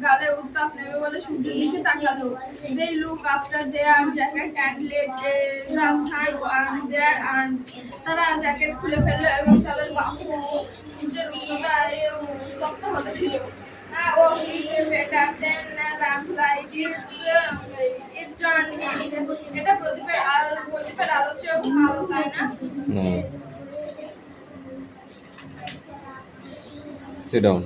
গালে উত্তাপ নেবে বলে সূর্যের দিকে তাকালো। They look after their jacket and let the sun warm their arms. তারা জ্যাকেট খুলে ফেললো এবং তাদের বাহু সূর্যের উষ্ণতায় উত্তপ্ত হতে ছিল। Oh, it's better than lamplight. It's on heat. এটা প্রদীপের আলো চেয়েও ভালো, তাই না? Sit down.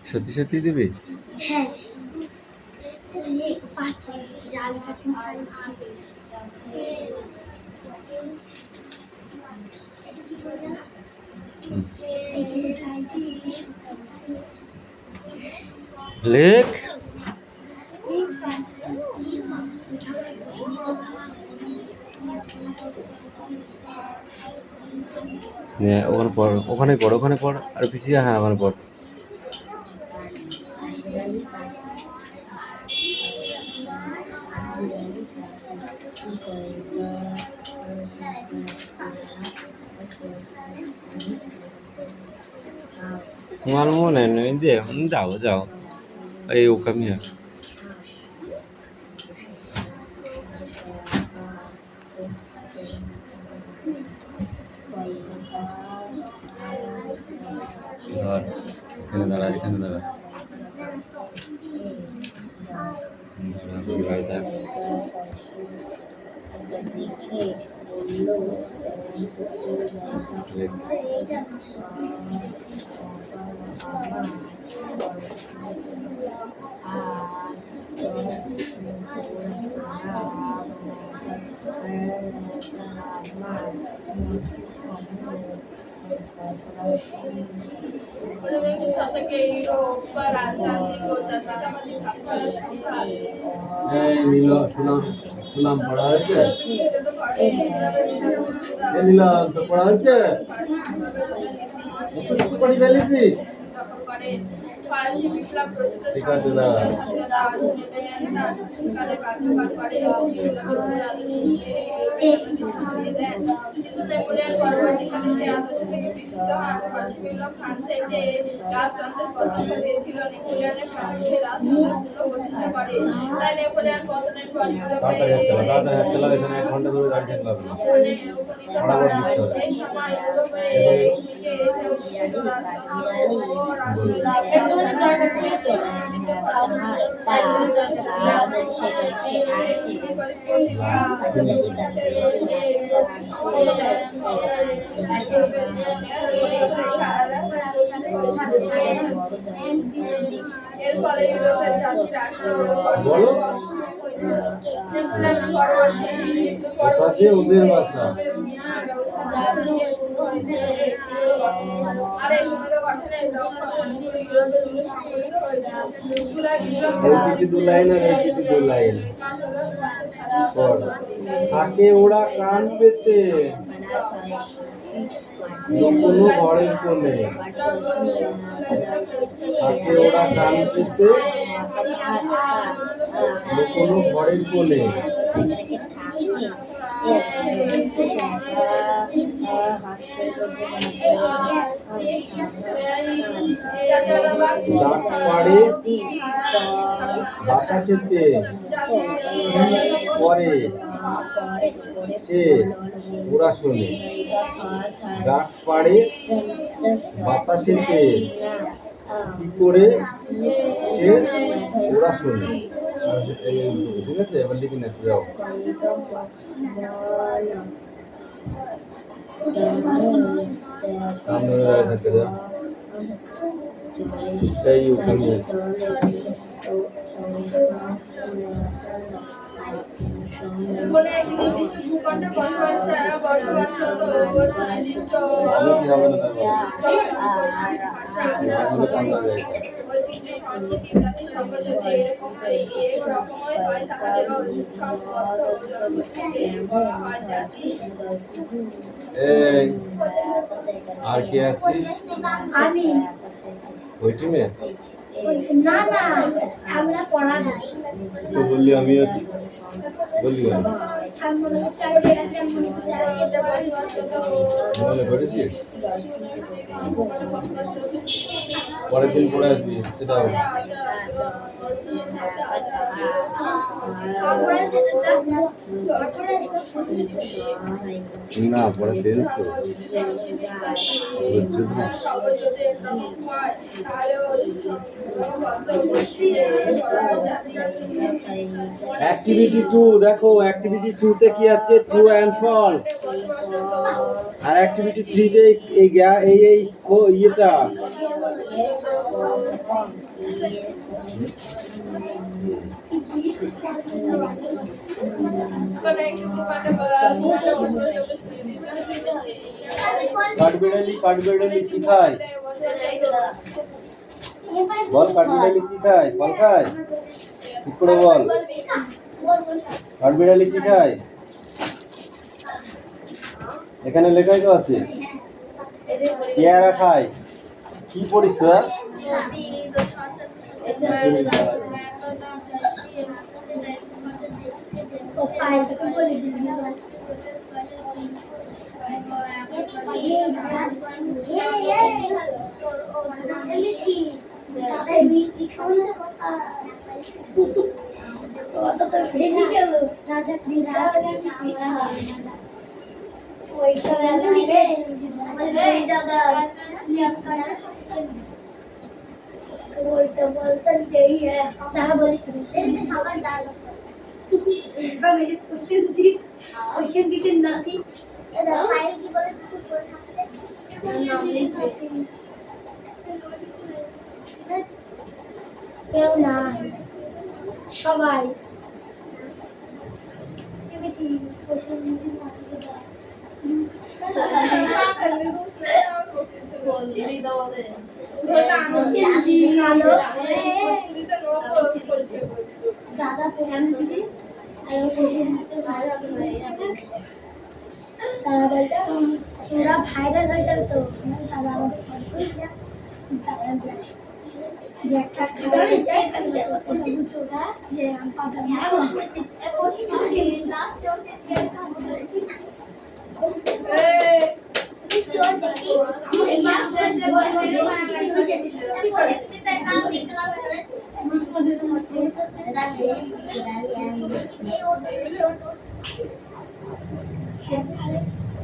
সত্যি সত্যি দিবি? হ্যাঁ। লেখ ওখানে পড় আর পিছিয়ে, হ্যাঁ ওখানে পড়। আমার মনে নেই, যাও এই ও কামি আর এখানে দাঁড়া ভাই থাক। সুনাম পড়া হয়েছে, পড়া হয়েছে, ঠিক আছে কিন্তু নেপোলিয়ন পরবর্তীকালে সেই আদর্শ থেকে বিচ্যুত হন। বিপ্লব ফ্রান্সের যে রাজতন্ত্রের প্রতিষ্ঠা হয়েছিল, নেপোলিয়নের ফ্রান্সে রাজতন্ত্রের প্রতিষ্ঠা করে। তাই নেপোলিয়ন পতনের পর ইউরোপে এই সময় ইউরোপে এর ফলে ইউরোপের ওদের ভাষা থাকে ওরা কান পেতে কোনো ঘরের কোণে, থাকে ওরা কান পেতে কোনো ঘরের কোণে। ডাক পাড়ে বাতাসেতে পরে সে ওরা শোনে, ডাক পাড়ে বাতাসেতে কি করে সে ওরা শোনে। ঠিক আছে, এবার লিখে না যাও। কান ধরে দাঁড়িয়ে থাকতে যাও। এই ওখানে কোনো এক নির্দিষ্ট ভূখণ্ডে বসবাসরত সুনির্দিষ্ট ঐতিহ্য, সংস্কৃতি ইত্যাদি সঙ্গে যদি একরকমই হয়, তাহলে সংবদ্ধ জনগোষ্ঠীকে বলা হয় জাতি। আর কে আছিস? আমি ওই টিমে না না আমরা পড়া না তো বললি আমি আছি বললি কেন? মনে করেছিস পরের দিন পড়ে আসবি সেটাও না পড়া শেষ তো বুঝছো তো? অ্যাক্টিভিটি 2 দেখো অ্যাক্টিভিটি 2 তে কি আছে ট্রু এন্ড ফলস আর অ্যাক্টিভিটি 3 তে এই ইয়েটা কাঠবেড়ালি কি খায় বল কাঠবেড়ালি কি খায় ফল খায় ঠিক করে বল কাঠবেড়ালি কি খায় এখানে লেখাই তো আছে পেয়ারা খায় কি পড়িস তোরা মিষ্টি খাওয়া बोलते बोलते यही है दादा बोली मेरी क्वेश्चन थी ना थी फाइल की बोले কেউ না সবাই দাদা পুরা ভাইরাল হয়ে যাবে তো দাদা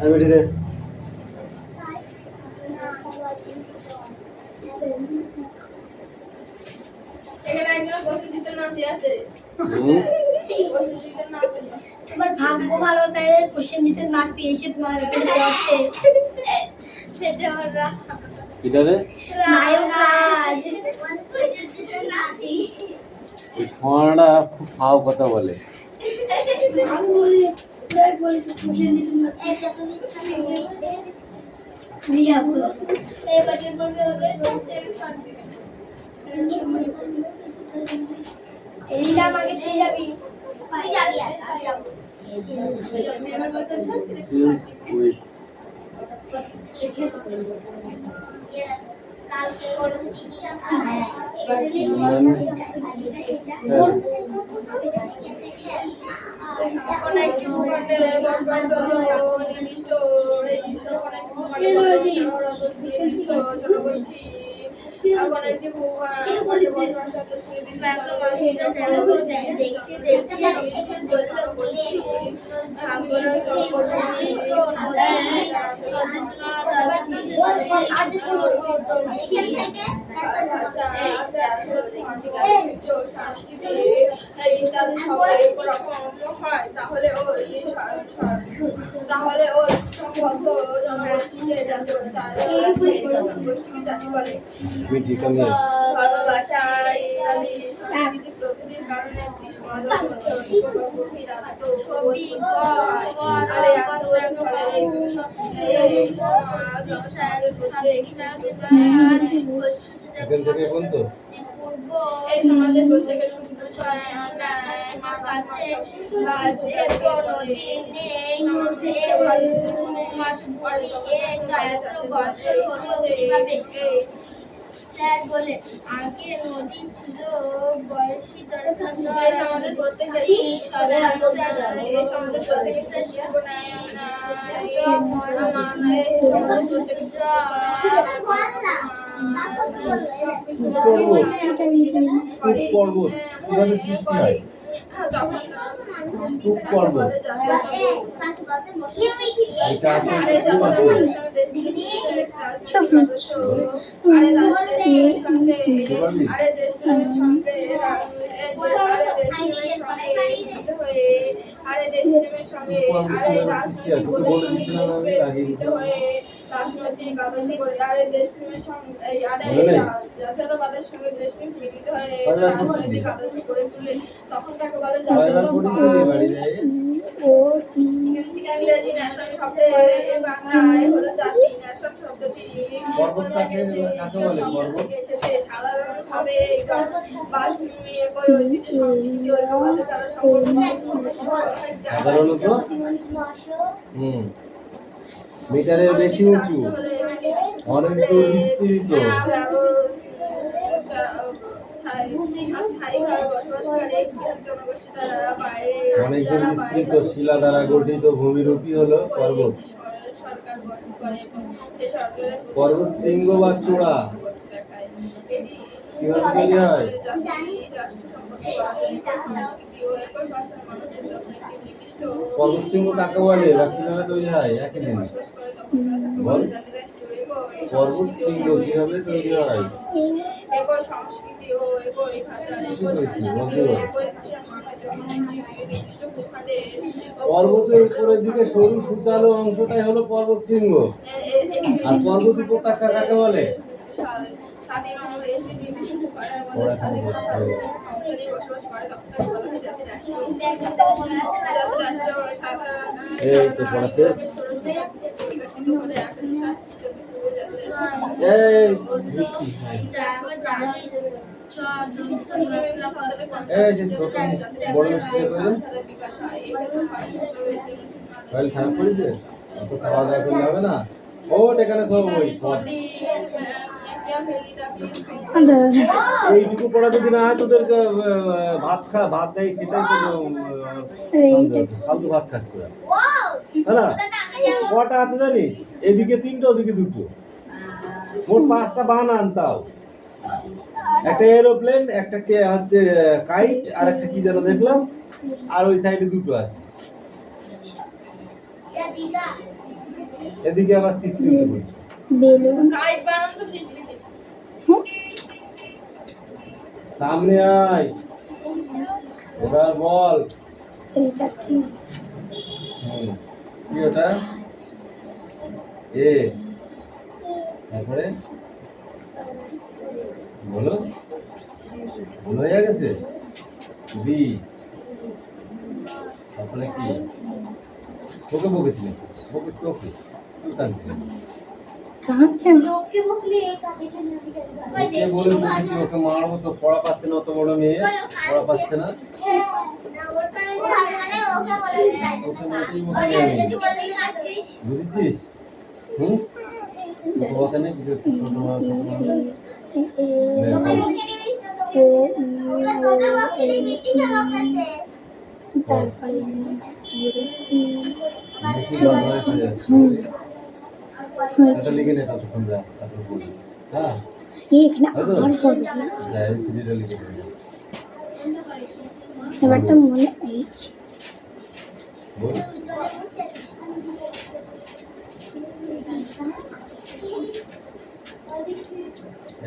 আমাদের এখানে একজন প্রতিযোগিতার নাম দিয়ে আছে প্রতিযোগিতার নাম তোমার ভাগ্য ভালো তাই কোশ্চেন দিতে না দিয়েছে তোমার এখানে পড়ছে ফেজাররা কিটারে নায়ক রাজ কোশ্চেন দিতে না দি ওই ফোনটা খুব ফাও কথা বলে আমি বলি তাই বলি কোশ্চেন দিতে না রিয়া বলো এই বছর পড়তে হলে 10 টাকা ছাড় দিবেন এইটা আমাকে দিয়ে যাবি তুই যাবি আর যাব কালকে কোন এখন একটি মুখে বসবাসরত নির্দিষ্ট এই সকল একটি মুখে বসবাসরত সুনির্দিষ্ট জনগোষ্ঠী এখন একটি মুখে বসবাসরত সুনির্দিষ্ট জনগোষ্ঠী দেখতে দেখতে নির্দিষ্ট জনগোষ্ঠী ইত্যাদি সবাই রকম হয় তাহলে ওই সংবদ্ধ জনগোষ্ঠীকে জাতি বলে জনগোষ্ঠীকে জাতি বলে ভালোবাসা ইত্যাদি সংস্কৃতি প্রকৃতির কারণে একটি সমাজ গভীর আত্মছবি হয় আর এই আত্মছবির ফলে এই সমাজ সমাজের প্রতি এখান থেকে কোন তো এই সমাজের প্রত্যেকের সুখ দুঃখ কাছে বাজে কোনদিন নেই যে মাস পরে এক এত বছর হলো কিভাবে স্যার বলে আগে নদী ছিল বয়সী দরকার এই সমাজের প্রত্যেকটা সবে এই সমাজের প্রত্যেকটা পর্বত কিভাবে সৃষ্টি হয়? স্তূপ পর্বত এটা আছে স্তূপ রাজনৈতিক আদর্শ করে আরে দেশপ্রেমের সঙ্গে জাতীয়তাবাদের সঙ্গে দেশপ্রেম মিলিত হয়ে রাজনৈতিক আদর্শ করে তুলে তখন তাকে বলে জাতীয়তাবাদ। ইংরেজি ন্যাশন শব্দে বাংলায় হলো জাতি। ন্যাশন শব্দটি পর্বতটাকে কাকে বলে? পর্বত এসেছে সাধারণভাবে বাসভূমি একই ঐতিহ্য সংস্কৃতি ঐক্যবাদের দ্বারা সাধারণত মিটারের বেশি উঁচু, অনেক দূর বিস্তৃত, অনেক দূর বিস্তৃত শিলা দ্বারা গঠিত ভূমিরূপই হলো পর্বত। পর্বত শৃঙ্গ বা চূড়া কিভাবে তৈরি হয়? পর্বত শৃঙ্গ কাকে বলে বা কিভাবে তৈরি হয়? একই জিনিস বল। পর্বত শৃঙ্গ কিভাবে তৈরি হয়? একই সংস্কৃতি ও একই ভাষার নির্দিষ্ট ভূখণ্ডের পর্বতের উপরের দিকে সরু সুচালো অংশটাই হলো পর্বত শৃঙ্গ। আর পর্বত উপত্যকা কাকে বলে? স্বাধীনভাবে একটি নির্দিষ্ট ভূখণ্ডের মধ্যে স্বাধীনভাবে বসবাস করে তখন তাকে বলা হয় জাতি রাষ্ট্র। এই তো পড়া শেষ। বিকশিত হলে এখন এই বৃষ্টি এই যে ছোট বড় মিষ্টি করে ফাইল খারাপ করেছে তো খাওয়া দাওয়া করলে হবে না। ওট এখানে তো ওই এইটুকু পড়া যদি না হয় তোদেরকে ভাত দেয় সেটাই তো ফালতু ভাত খাস তোরা, তাই না? কটা আছে জানিস? এদিকে 3টা ওদিকে 2টো, মোট 5টা বাহানা আনতাও। একটা এরোপ্লেন, একটা হচ্ছে কাইট, আর একটা কি যেন দেখলাম, আর ওই সাইডে 2টো আছে। এদিকে আবার 6 ইনটু বলছে কাইট বানান তো ঠিক লিখেছে। সামনে আয়, এবার বল এটা কি? কি ওটা? এ তারপরে বলো, ভুল হয়ে গেছে। বি তারপরে কি? তোকে বকেছিলেন, বকিস তোকে, তুই কাঁদছিস। ওকে বকলে এই কাজটা না দিতে ওকে বলে বলেছি ওকে মারবো তো, পড়া পাচ্ছে না, অত বড় মেয়ে পড়া পাচ্ছে না। হ্যাঁ না ওর কারণে মানে ওকে বলে ওকে মোটেই বকিনি আমি। তুই বলছিস কাটছিস বুঝেছিস? তোকে ওখানে কি করছিস? ছোট মাছ ওকে বকে নিবি তো ওকে বকে নিবি ঠিক আছে তারপরে বেশি জল হয়েছে। এটা লিখে নে ততক্ষণ যা, তারপর বলবি। হ্যাঁ এখানে আর পড়বে না যা সিডিটা লিখে নে। এবারটা মনে এইচ বল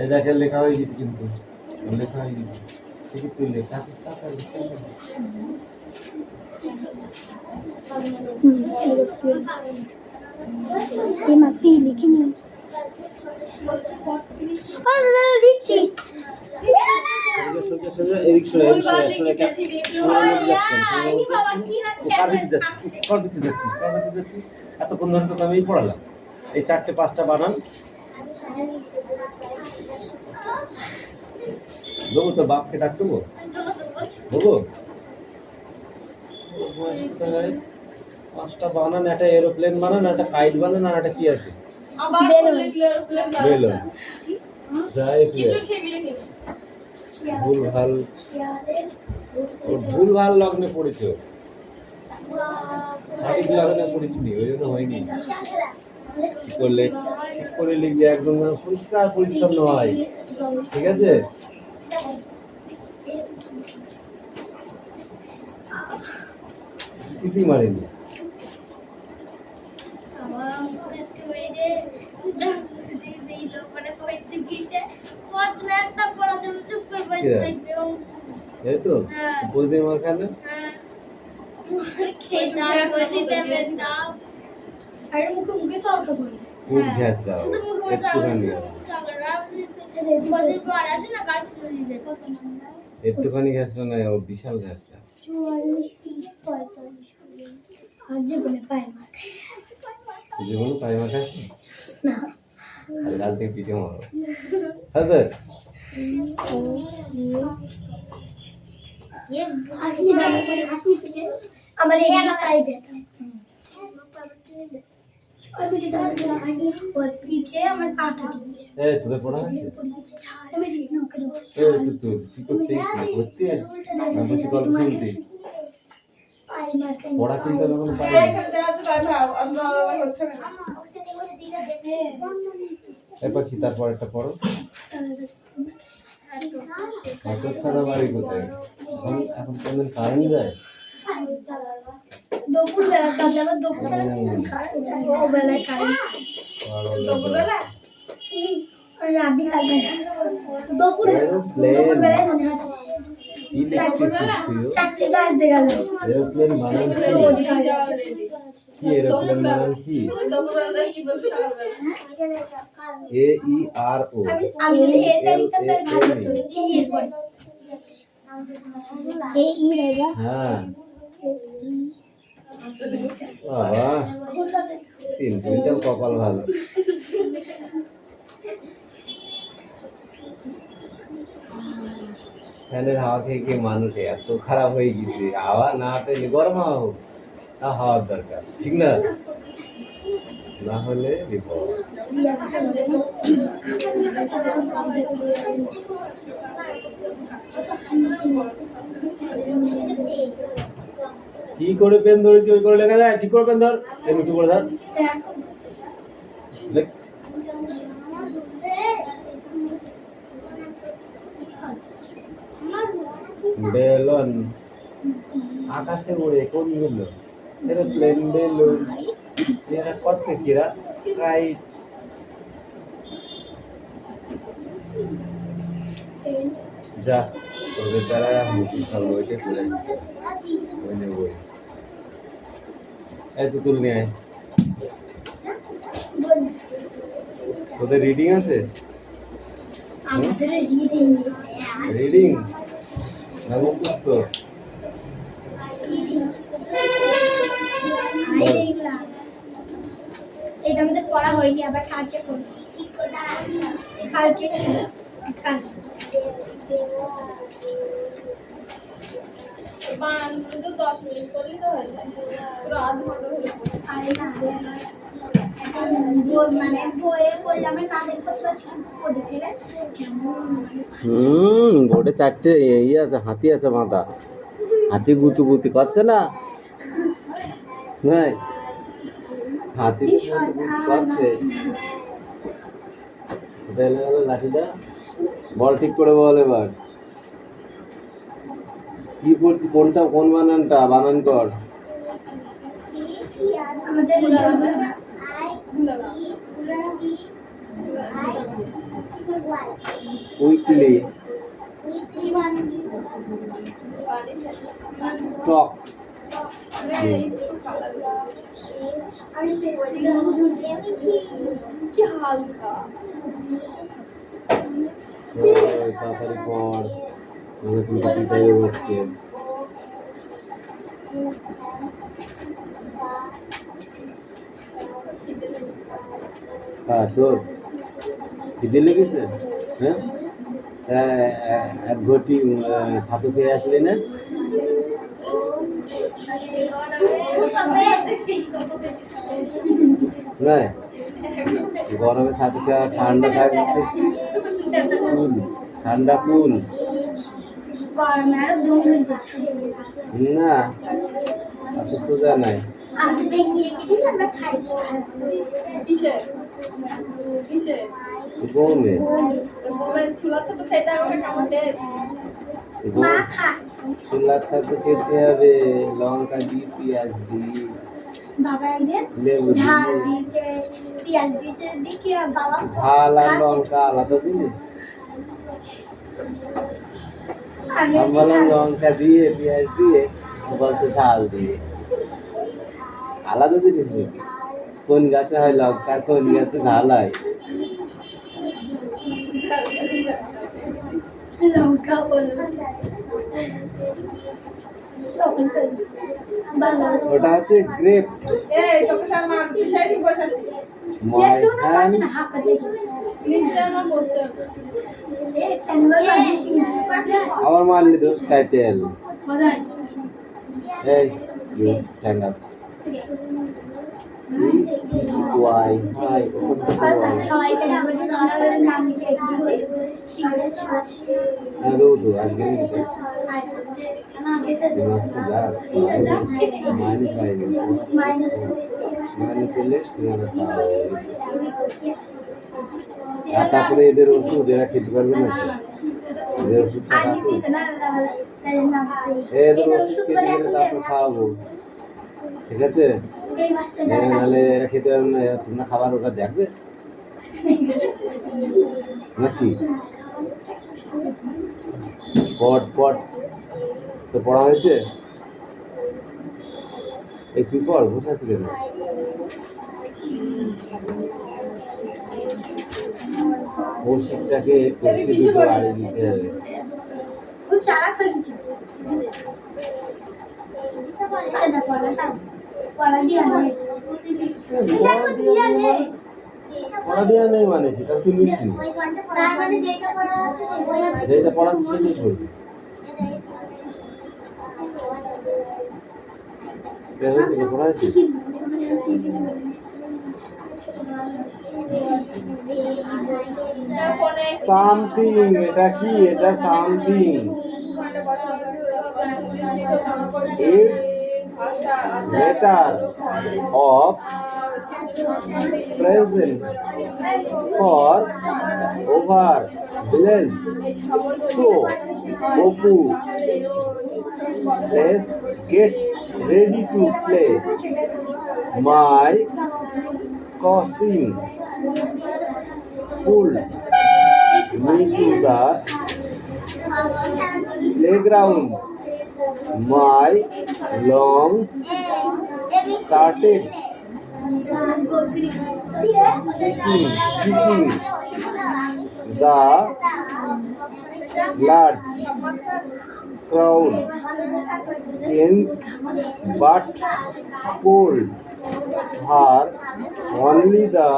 এই দেখে লেখা হয়ে গেছে, কিন্তু লেখা হয়ে গেছে। ঠিক তুই লেখা টাকা লিখতে হবে। এই মাপটি লিখে নিন। ও দাদা দিচ্ছি সোজা সোজা এদিক সরে, এদিক সরে, সরে কার ভিতরে যাচ্ছিস? এতক্ষণ ধরে তো আমি পড়ালাম। এই 4টে 5টা বানান দেবো, তোর বাপকে ডাক দেবো, দেবো 5টা বানান, একটা এরোপ্লেন বানান, একটা কাইট বানান, আর একটা কি আছে আবার লিখলে এরোপ্লেন বেলুন। যাই কিছু ঠিক লিখি ভুল ভাল ভুল ভাল লগ্নে পড়েছে ও। সঠিক লগ্নে পড়িসনি, ওই জন্য হয়নি। ঠিক করলে ঠিক করে লিখবে, একদম যেন পরিষ্কার পরিচ্ছন্ন হয়, ঠিক আছে? কিছুই মারেনি। এই তো বলতে মার খানে মুখে মুখে তর্ক করে খুব ঘ্যাস দাও একটুখানি, একটুখানি ঘ্যাস না, ও বিশাল ঘ্যাস। 44 আর জীবনে পায় মার জীবনে পাই মার খাচ্ছি না লাল থেকে পিঠে মারো, হ্যাঁ আমার এই পাই ব্যথা ওই পিঠে দাঁড়াতে ওই পিছে আমার পাটা দিয়েছে এই তোদের পড়া আছে আমি নৌকে এই তো কি করতে করতে না বসে গল্প শুনতে পাই মার কেন পড়া কিন্তু আমি কোনো পাই এখানে দেখা তো তাই ভাও আল্লাহ হচ্ছে না এরপর সীতার পর একটা পড়ো। এত সারা বাড়ি কোথায় এখন কোন কারেন্ট যায়? দুপুর বেলা তাহলে আবার দুপুর বেলা ও বেলায় খাই দুপুরবেলা না বিকাল বেলা দুপুর বেলায় মনে হচ্ছে কি লিখছিস তুই? চারটে গাছ দেখা গেল এরোপ্লেন বানান কি? কি এরোপ্লেন বানান কি? দুপুরবেলা কি বলছ এ ই আর ও। আমি যদি এই তারিখটা তার ভালো হতো এই এর পর এই ই रहेगा হ্যাঁ বাবা তিন কুইন্টাল কপাল ভালো। ফ্যানের হাওয়া খেয়ে খেয়ে মানুষ এত খারাপ হয়ে গেছে, হাওয়া না পেলে গরম হাওয়া হোক, তা হওয়ার দরকার, ঠিক না? না হলে বিপদ। কি করে পেন ধরেছি ওই করে লেখা যায়? ঠিক করে পেন ধর, এই নিচু করে ধর, লেখ। বেলুন আকাশে উড়ে কোন গুলো? এরোপ্লেন, বেলুন, এরা কত কিরা কাইট। যা তোদের দ্বারা মুসলিম খাবো, ওইটা করে ওই নেব। এই তো তুল নিয়ে আয়। তোদের রিডিং আছে? আমাদের রিডিং রিডিং না মুখস্থ? এটা আমাদের পড়া হয়নি, আবার কালকে পড়বো। কালকে বানানগুলো তো 10 মিনিট করলেই তো হয়ে যায়, পুরো আধ ঘন্টা ধরে পড়ে। মানে বইয়ে পড়লে আমরা নাদের কথা পড়েছিলে কেমন বোর্ডে চারটে ইয়ে আছে, হাতি আছে মাথা, হাতি গুতু গুতি করছে না? নাই হাতি করছে। লাঠিটা বল ঠিক করে বল এবার। কি পড়ছি, কোনটা কোন বানানটা বানান কর। আমাদের উইকলি টক কি হালকা তাড়াতাড়ি পর, মানে কিন্তু পিটাই বসছে। হ্যাঁ তোর খিদে লেগেছে? হ্যাঁ এক ঘটি ছাতু খেয়ে আসলে না? না গরমে ছাতু খাওয়া ঠান্ডা থাকবে। কুল ঠান্ডা কুল গরমে আরো দম ধরছে। না এত সোজা নাই আমি দেখি দিন আমরা খাই। কিসে কিসে গমে গোমের ছুলাচ্ছে তো খেতে হবে কেমন টেস্ট মা খা। চুলার সাথে খেতে হবে লঙ্কা দিয়ে পেঁয়াজ দিয়ে বাবা একদিন লেবু ঝাল দিয়ে দিয়েছে, পেঁয়াজ দিয়েছে, দেখি আর বাবা ঝাল আর খাচ্ছে। লঙ্কা আলাদা জিনিস আমি আমি বললাম লঙ্কা দিয়ে পেঁয়াজ দিয়ে বলতে ঝাল দিয়ে আলাদা জিনিস নাকি কোন গাছে হয় লঙ্কা কোন গাছে ঝাল হয় লঙ্কা বললো ওটা হচ্ছে গ্রেপ এই তোকে স্যার মার কিসে ঠিক বসাচ্ছিস মাই হ্যান্ড লিখছে না বলছে আমার মানলি দোষ টাইটেল এই ইউ স্ট্যান্ড আপ ওয়াই হাই দৌড় আজকে মাইনে পাইনি মাইনে পেলে আর তারপরে এদের ওষুধ এরা খেতে পারবে না তো। এদের ওষুধ এদের ওষুধ খেতে গেলে তারপর খাওয়াবো ঠিক আছে নাহলে এরা খেতে পারবে না তোমরা খাবার ওটা দেখবে নাকি পট পট তো পড়া হয়েছে এই তুই পড় বসে আছি কেন কৌশিকটাকে দুটো আড়ে দিতে হবে খুব চালাক হয়ে গেছে। পড়া দিয়া নেই। পড়া দেওয়া নেই মানে কি তার তুই লিখবি তার মানে যেটা পড়া আছে সেটাই যেটা পড়াচ্ছি সেটাই করবি পড়া হয়েছে সামথিং এটা কি এটা something letter of present for over village so Goku let's get ready to play my cousin pulled me to the playground my lungs started shaking the large crowd changed but cold her only the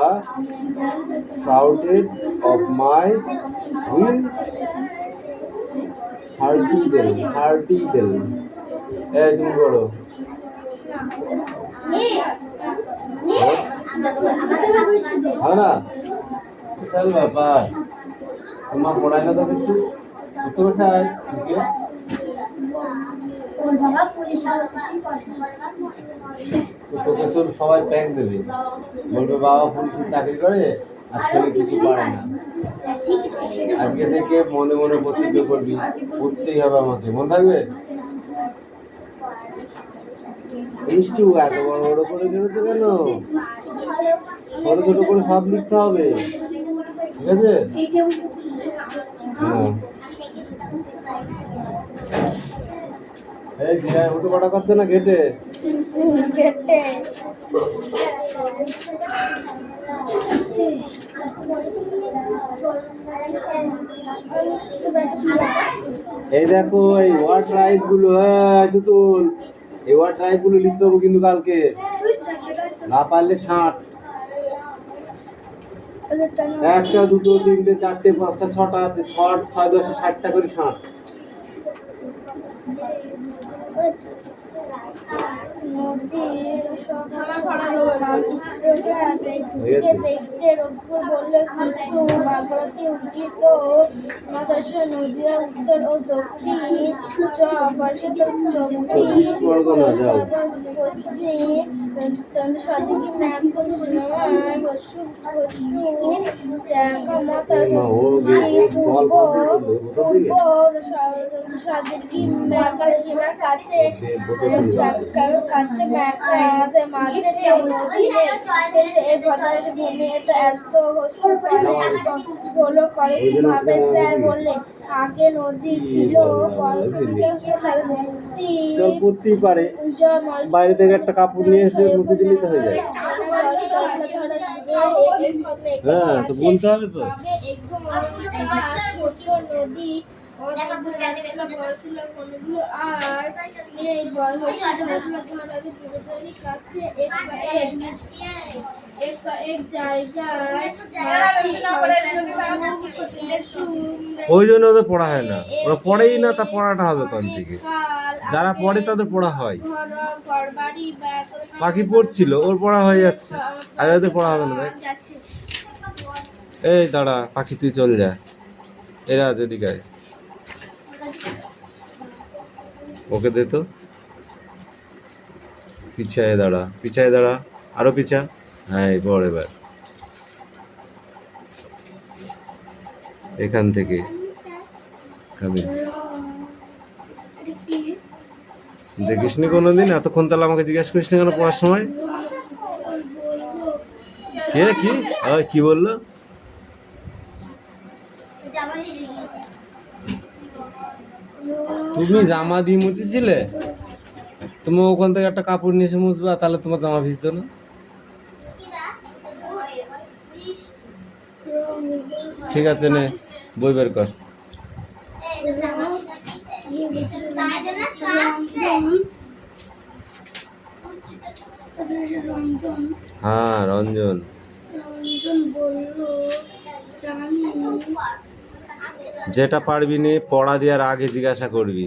shouted of my will hearty bell এই তুমি করো হয় না বিশাল ব্যাপার তোমার পড়ায় না তো কিছু বুঝতে পারছো তোকে তোকে তো সবাই প্যাক দেবে বলবে বাবা পুলিশের চাকরি করে আর ছেলে কিছু পারে না আজকে থেকে মনে মনে প্রতিজ্ঞা করবি পড়তেই হবে আমাকে মনে থাকবে মিষ্টু এত বড় বড় করে বেরোতে কেন ছোট ছোট করে সব লিখতে হবে ঠিক আছে এই জিরায় ফটো কটা করছে না গেটে এই দেখো এই ওয়ার্ড রাইট গুলো তুতুল এই ওয়ার্ড রাইট গুলো লিখতে হবে কিন্তু কালকে না পারলে 60 একটা দুটো তিনটে চারটে পাঁচটা ছটা আছে 6 6 10 60টা করে 60 নদীর আমার ভাড়া দেবো না। দেখতে দেখতে রঘুপুর বলল, কিছু ভাগরথী উঠলি তো মাথাসে নদীয়া উত্তর ও দক্ষিণ চ পাশে তো 24 পশ্চিম সদিকে ম্যাপ সিনেমায় বসু জায়গা মতো সদিকে ম্যাপ সীমার কাছে কাছে ম্যাপ আছে মাঝে এই ভদ্রাস ভূমি এত হলো করে কিভাবে স্যার বললেন আগে নদী ছিল জল পড়তেই পারে, বাইরে থেকে একটা কাপড় নিয়ে এসে মুছে দিলেই তো হয়ে যায়। হ্যাঁ, তো বলতে হবে তো। ছোট নদী আর এই কাছে এক জায়গায় ওই জন্য ওদের পড়া হয় না, ওরা পড়েই না, তা পড়াটা হবে কোন থেকে? যারা পড়ে তাদের পড়া হয়। পাখি পড়ছিল, ওর পড়া হয়ে যাচ্ছে, আর ওদের পড়া হবে না। দেখ, এই দাঁড়া পাখি, তুই চল যা, এরা আছে এদিকে আয়। ওকে দে তো, পিছায় দাঁড়া, পিছায় দাঁড়া, আরো পিছা। হ্যাঁ, পড় এবার এখান থেকে খাবি। দেখিসনি কোনোদিন? এতক্ষণ তাহলে আমাকে জিজ্ঞেস করিস না কেন পড়ার সময়? কে কি কি বললো? তুমি জামা দিয়ে মুছেছিলে? তুমি ওখান থেকে একটা কাপড় নিয়ে এসে মুছবে, তাহলে তোমার জামা ভিজতো না? ঠিক আছে, নে বই বের কর। হ্যাঁ, রঞ্জন। যেটা পারবি নি পড়া দেওয়ার আগে জিজ্ঞাসা করবি।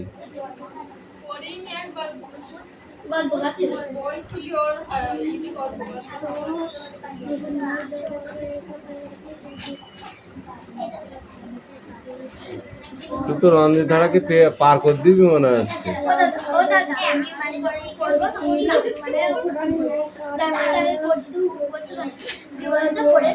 তুই তো রঞ্জিত ধারাকে পার করে দিবি মনে হচ্ছে। পরে